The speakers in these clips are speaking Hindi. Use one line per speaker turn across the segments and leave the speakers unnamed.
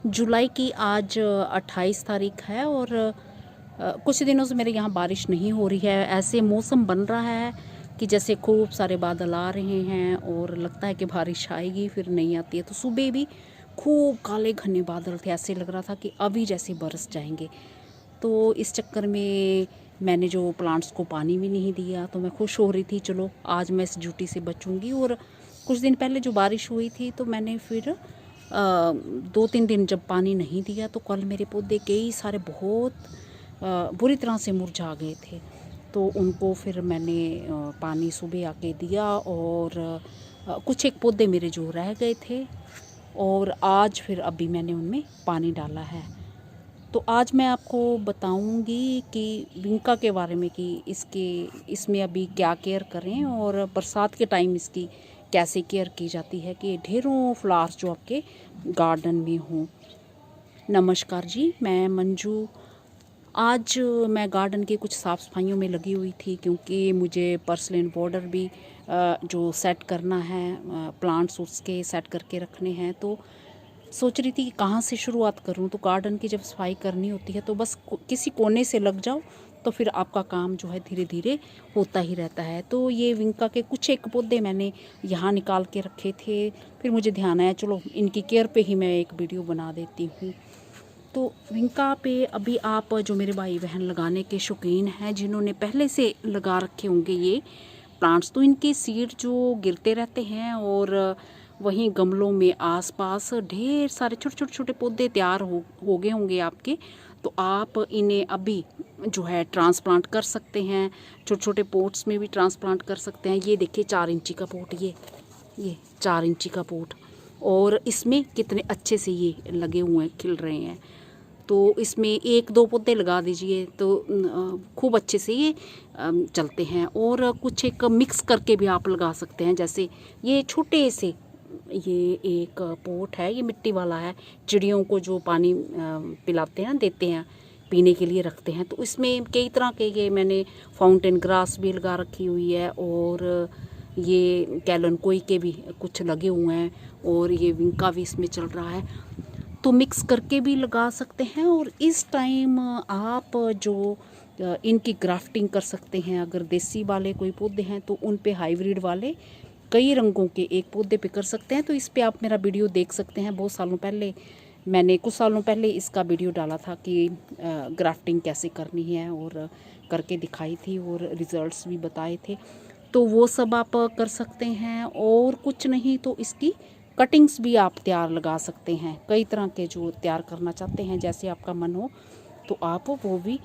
जुलाई की आज 28 तारीख है और कुछ दिनों से मेरे यहाँ बारिश नहीं हो रही है। ऐसे मौसम बन रहा है कि जैसे खूब सारे बादल आ रहे हैं और लगता है कि बारिश आएगी फिर नहीं आती है। तो सुबह भी खूब काले घने बादल थे, ऐसे लग रहा था कि अभी जैसे बरस जाएंगे। तो इस चक्कर में मैंने जो प्लांट्स को पानी भी नहीं दिया, तो मैं खुश हो रही थी चलो आज मैं इस ड्यूटी से बचूंगी। और कुछ दिन पहले जो बारिश हुई थी तो मैंने फिर 2-3 दिन जब पानी नहीं दिया तो कल मेरे पौधे कई सारे बहुत बुरी तरह से मुरझा गए थे। तो उनको फिर मैंने पानी सुबह आके दिया और कुछ एक पौधे मेरे जो रह गए थे और आज फिर अभी मैंने उनमें पानी डाला है। तो आज मैं आपको बताऊंगी कि विंका के बारे में कि इसमें अभी क्या केयर करें और बरसात के टाइम इसकी कैसे केयर की जाती है कि ढेरों फ्लावर्स जो आपके गार्डन में हों। नमस्कार जी, मैं मंजू। आज मैं गार्डन के कुछ साफ़ सफाइयों में लगी हुई थी क्योंकि मुझे पर्सलिन बॉर्डर भी जो सेट करना है, प्लांट्स उसके सेट करके रखने हैं। तो सोच रही थी कि कहाँ से शुरुआत करूँ। तो गार्डन की जब सफाई करनी होती है तो बस किसी कोने से लग जाओ तो फिर आपका काम जो है धीरे धीरे होता ही रहता है। तो ये विंका के कुछ एक पौधे मैंने यहाँ निकाल के रखे थे, फिर मुझे ध्यान आया चलो इनकी केयर पे ही मैं एक वीडियो बना देती हूँ। तो विंका पे अभी आप जो मेरे भाई बहन लगाने के शौकीन हैं, जिन्होंने पहले से लगा रखे होंगे ये प्लांट्स, तो इनके सीड जो गिरते रहते हैं और वहीं गमलों में आसपास ढेर सारे छोटे छोटे छोटे पौधे तैयार हो गए होंगे आपके। तो आप इन्हें अभी जो है ट्रांसप्लांट कर सकते हैं, छोटे छोटे पोट्स में भी ट्रांसप्लांट कर सकते हैं। ये देखिए 4 इंची का पोट, ये 4 इंची का पोट, और इसमें कितने अच्छे से ये लगे हुए हैं, खिल रहे हैं। तो इसमें 1-2 पौधे लगा दीजिए तो खूब अच्छे से ये चलते हैं। और कुछ एक मिक्स करके भी आप लगा सकते हैं, जैसे ये छोटे से ये एक पोट है, ये मिट्टी वाला है, चिड़ियों को जो पानी पिलाते हैं, देते हैं, पीने के लिए रखते हैं। तो इसमें कई तरह के ये मैंने फाउंटेन ग्रास भी लगा रखी हुई है और ये कैलन-कोई के भी कुछ लगे हुए हैं और ये विंका भी इसमें चल रहा है। तो मिक्स करके भी लगा सकते हैं। और इस टाइम आप जो इनकी ग्राफ्टिंग कर सकते हैं। अगर देसी वाले कोई पौधे हैं तो उन पे हाइब्रिड वाले कई रंगों के एक पौधे पे कर सकते हैं। तो इस पे आप मेरा वीडियो देख सकते हैं। बहुत सालों पहले मैंने कुछ सालों पहले इसका वीडियो डाला था कि ग्राफ्टिंग कैसे करनी है और करके दिखाई थी और रिज़ल्ट्स भी बताए थे। तो वो सब आप कर सकते हैं। और कुछ नहीं तो इसकी कटिंग्स भी आप तैयार लगा सकते हैं, कई तरह के जो तैयार करना चाहते हैं, जैसे आपका मन हो तो आप वो भी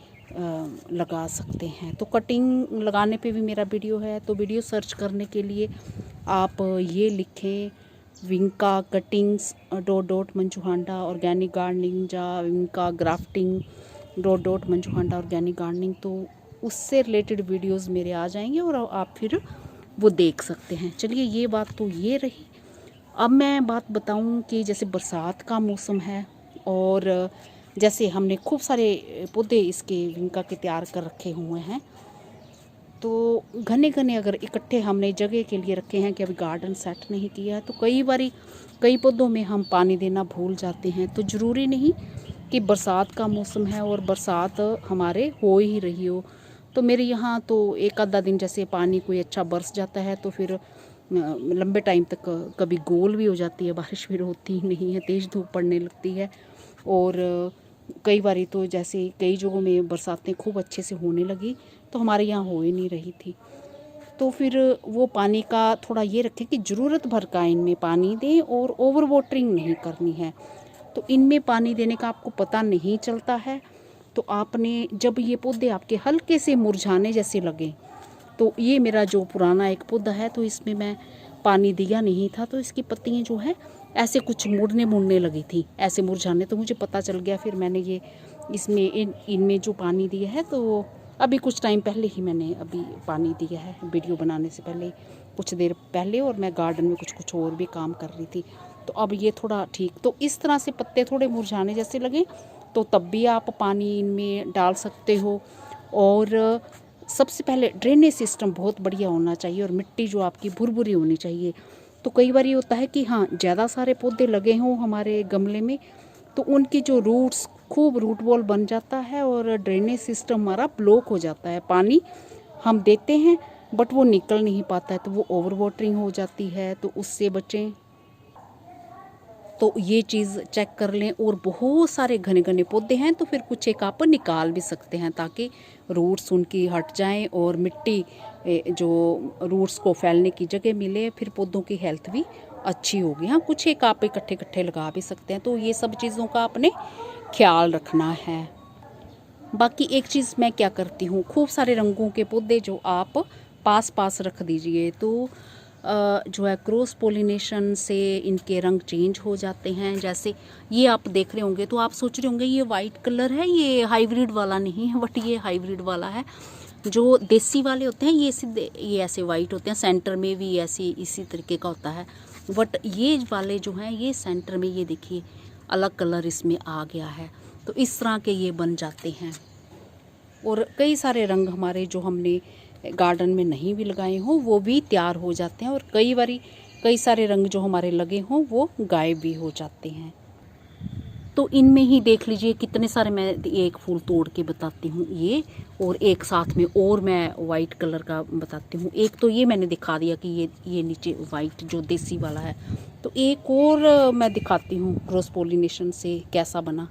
लगा सकते हैं। तो कटिंग लगाने पे भी मेरा वीडियो है। तो वीडियो सर्च करने के लिए आप ये लिखें vinca cuttings .. Manju organic gardening या vinca grafting .. Manju organic gardening, तो उससे रिलेटेड वीडियोस मेरे आ जाएंगे और आप फिर वो देख सकते हैं। चलिए ये बात तो ये रही। अब मैं बात बताऊं कि जैसे बरसात का मौसम है और जैसे हमने खूब सारे पौधे इसके विंका के तैयार कर रखे हुए हैं, तो घने घने अगर इकट्ठे हमने जगह के लिए रखे हैं कि अभी गार्डन सेट नहीं किया है, तो कई बारी कई पौधों में हम पानी देना भूल जाते हैं। तो ज़रूरी नहीं कि बरसात का मौसम है और बरसात हमारे हो ही रही हो। तो मेरे यहाँ तो एक आधा दिन जैसे पानी कोई अच्छा बरस जाता है तो फिर लंबे टाइम तक कभी गोल भी हो जाती है, बारिश फिर होती ही नहीं है, तेज़ धूप पड़ने लगती है। और कई बारी तो जैसे कई जगहों में बरसातें खूब अच्छे से होने लगी तो हमारे यहाँ हो ही नहीं रही थी। तो फिर वो पानी का थोड़ा ये रखें कि ज़रूरत भर का इनमें पानी दें और ओवर वाटरिंग नहीं करनी है। तो इनमें पानी देने का आपको पता नहीं चलता है। तो आपने जब ये पौधे आपके हल्के से मुरझाने जैसे लगे, तो ये मेरा जो पुराना एक पौधा है तो इसमें मैं पानी दिया नहीं था, तो इसकी पत्तियाँ जो है ऐसे कुछ मुड़ने लगी थी, ऐसे मुरझाने। तो मुझे पता चल गया, फिर मैंने ये इसमें इनमें जो पानी दिया है, तो अभी कुछ टाइम पहले ही मैंने अभी पानी दिया है, वीडियो बनाने से पहले कुछ देर पहले। और मैं गार्डन में कुछ और भी काम कर रही थी, तो अब ये थोड़ा ठीक। तो इस तरह से पत्ते थोड़े मुरझाने जैसे लगे तो तब भी आप पानी इनमें डाल सकते हो। और सबसे पहले ड्रेनेज सिस्टम बहुत बढ़िया होना चाहिए और मिट्टी जो आपकी भुरभुरी होनी चाहिए। तो कई बार ये होता है कि हाँ ज़्यादा सारे पौधे लगे हों हमारे गमले में, तो उनकी जो रूट्स खूब रूट बॉल बन जाता है और ड्रेनेज सिस्टम हमारा ब्लॉक हो जाता है। पानी हम देते हैं बट वो निकल नहीं पाता है, तो वो ओवर वाटरिंग हो जाती है। तो उससे बचें, तो ये चीज़ चेक कर लें। और बहुत सारे घने घने पौधे हैं तो फिर कुछ एक आप निकाल भी सकते हैं ताकि रूट्स उनकी हट जाएं और मिट्टी जो रूट्स को फैलने की जगह मिले, फिर पौधों की हेल्थ भी अच्छी होगी। हाँ, कुछ एक आप इकट्ठे इकट्ठे लगा भी सकते हैं। तो ये सब चीज़ों का आपने ख्याल रखना है। बाकी एक चीज़ मैं क्या करती हूँ, खूब सारे रंगों के पौधे जो आप पास पास रख दीजिए तो जो है क्रॉस पोलिनेशन से इनके रंग चेंज हो जाते हैं। जैसे ये आप देख रहे होंगे तो आप सोच रहे होंगे ये वाइट कलर है, ये हाइब्रिड वाला नहीं है, बट ये हाइब्रिड वाला है। जो देसी वाले होते हैं ये सीधे ये ऐसे वाइट होते हैं, सेंटर में भी ऐसे इसी तरीके का होता है। बट ये वाले जो हैं ये सेंटर में ये देखिए अलग कलर इसमें आ गया है। तो इस तरह के ये बन जाते हैं। और कई सारे रंग हमारे जो हमने गार्डन में नहीं भी लगाए हों वो भी तैयार हो जाते हैं। और कई सारे रंग जो हमारे लगे हों वो गायब भी हो जाते हैं। तो इनमें ही देख लीजिए कितने सारे, मैं एक फूल तोड़ के बताती हूँ ये, और एक साथ में और मैं वाइट कलर का बताती हूँ। एक तो ये मैंने दिखा दिया कि ये नीचे वाइट जो देसी वाला है। तो एक और मैं दिखाती हूँ क्रॉस पोलिनेशन से कैसा बना।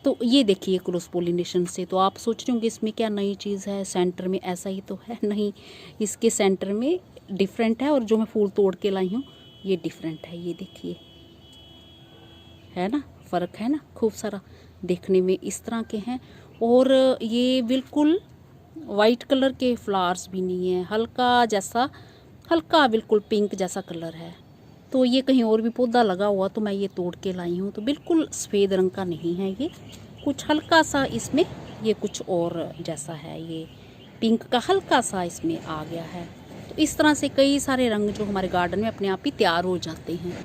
तो ये देखिए क्रॉस पोलिनेशन से, तो आप सोच रहे होंगे इसमें क्या नई चीज़ है, सेंटर में ऐसा ही तो है। नहीं, इसके सेंटर में डिफरेंट है और जो मैं फूल तोड़ के लाई हूँ ये डिफरेंट है। ये देखिए, है ना, फ़र्क है ना, खूब सारा देखने में इस तरह के हैं। और ये बिल्कुल वाइट कलर के फ्लावर्स भी नहीं है, हल्का बिल्कुल पिंक जैसा कलर है। तो ये कहीं और भी पौधा लगा हुआ तो मैं ये तोड़ के लाई हूँ, तो बिल्कुल सफ़ेद रंग का नहीं है ये, कुछ हल्का सा इसमें ये कुछ और जैसा है, ये पिंक का हल्का सा इसमें आ गया है। तो इस तरह से कई सारे रंग जो हमारे गार्डन में अपने आप ही तैयार हो जाते हैं।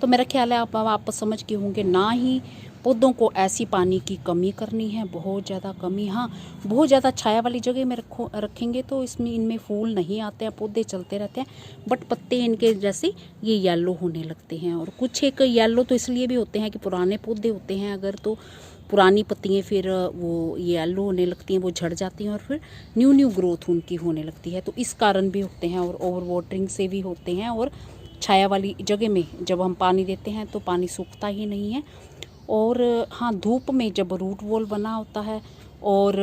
तो मेरा ख्याल है आप समझ के होंगे। ना ही पौधों को ऐसी पानी की कमी करनी है, बहुत ज़्यादा कमी। हाँ, बहुत ज़्यादा छाया वाली जगह में रखेंगे तो इनमें फूल नहीं आते हैं, पौधे चलते रहते हैं, बट पत्ते इनके जैसे ये येलो होने लगते हैं। और कुछ एक येलो तो इसलिए भी होते हैं कि पुराने पौधे होते हैं, अगर तो पुरानी पत्तियाँ फिर वो येलो होने लगती हैं, वो झड़ जाती हैं और फिर न्यू ग्रोथ उनकी होने लगती है। तो इस कारण भी होते हैं और ओवर वाटरिंग से भी होते हैं। और छाया वाली जगह में जब हम पानी देते हैं तो पानी सूखता ही नहीं है। और हाँ, धूप में जब रूट बॉल बना होता है और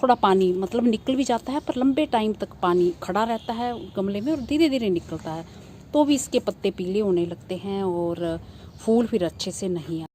थोड़ा पानी मतलब निकल भी जाता है, पर लंबे टाइम तक पानी खड़ा रहता है गमले में और धीरे धीरे निकलता है, तो भी इसके पत्ते पीले होने लगते हैं और फूल फिर अच्छे से नहीं आते।